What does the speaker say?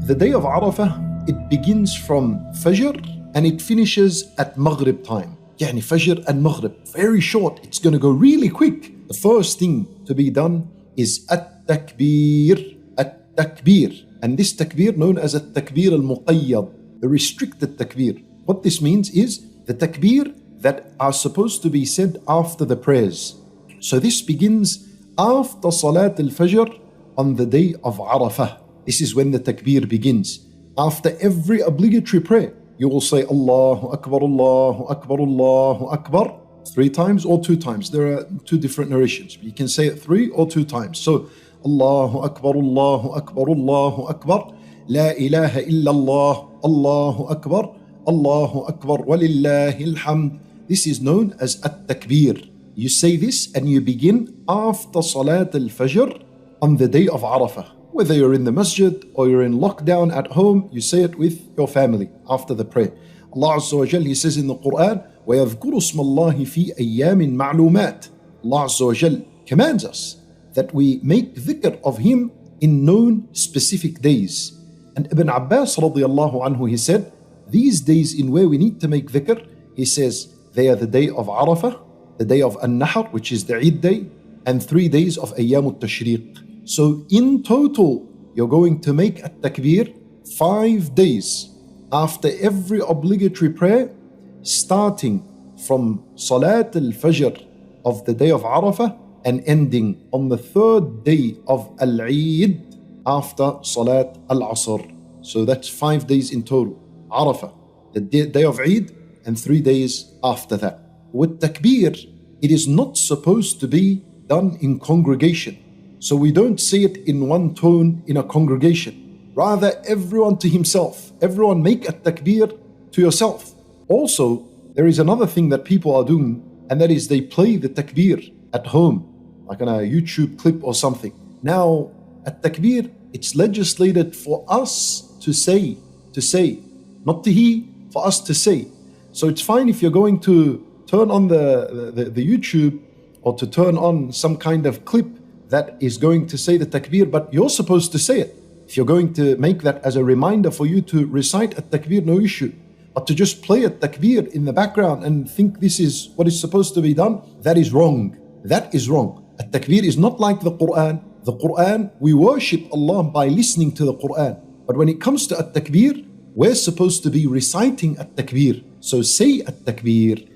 The day of Arafah, it begins from Fajr and it finishes at Maghrib time. Yani Fajr and Maghrib, very short. It's going to go really quick. The first thing to be done is at-takbir. At-takbir. And this takbir known as at-takbir al-muqayyad, the restricted takbir. What this means is the takbir that are supposed to be said after the prayers. So this begins after Salat al-Fajr on the day of Arafah. This is when the takbir begins. After every obligatory prayer, you will say Allahu Akbar, Allahu Akbar, Allahu Akbar 3 times or 2 times. There are 2 different narrations. You can say it 3 or 2 times. So Allahu Akbar, Allahu Akbar, Allahu Akbar, La ilaha illallah, Allahu Akbar, Allahu Akbar, walillahil hamd. This is known as at-takbir. You say this and you begin after Salat al-Fajr on the day of Arafah. Whether you're in the masjid or you're in lockdown at home, you say it with your family after the prayer. Allah Azza wa Jal, He says in the Quran, وَيَذْكُرُ اسْمَ اللَّهِ فِي أَيَّامٍ مَعْلُومَاتٍ. Allah Azza wa Jal commands us that we make dhikr of Him in known specific days. And Ibn Abbas radiallahu anhu, he said, these days in where we need to make dhikr, he says, they are the day of Arafah, the day of An-Nahr, which is the Eid day, and 3 days of Ayyam al-Tashriq. So in total, you're going to make at-takbir 5 days after every obligatory prayer, starting from Salat al-Fajr of the day of Arafah and ending on the 3rd day of Al-Eid after Salat al-Asr. So that's 5 days in total. Arafah, the day of Eid, and 3 days after that. With takbir, it is not supposed to be done in congregation. So we don't say it in one tone in a congregation. Rather, everyone to himself. Everyone make a takbir to yourself. Also, there is another thing that people are doing, and that is they play the takbir at home, like on a YouTube clip or something. Now, at takbir, it's legislated for us to say, not to hear, for us to say. So it's fine if you're going to turn on the YouTube or to turn on some kind of clip that is going to say the takbir, but you're supposed to say it. If you're going to make that as a reminder for you to recite at takbir, no issue. But to just play at takbir in the background and think this is what is supposed to be done, that is wrong. That is wrong. At takbir is not like the Quran. The Quran, we worship Allah by listening to the Quran. But when it comes to at takbir, we're supposed to be reciting at takbir. So say at takbir.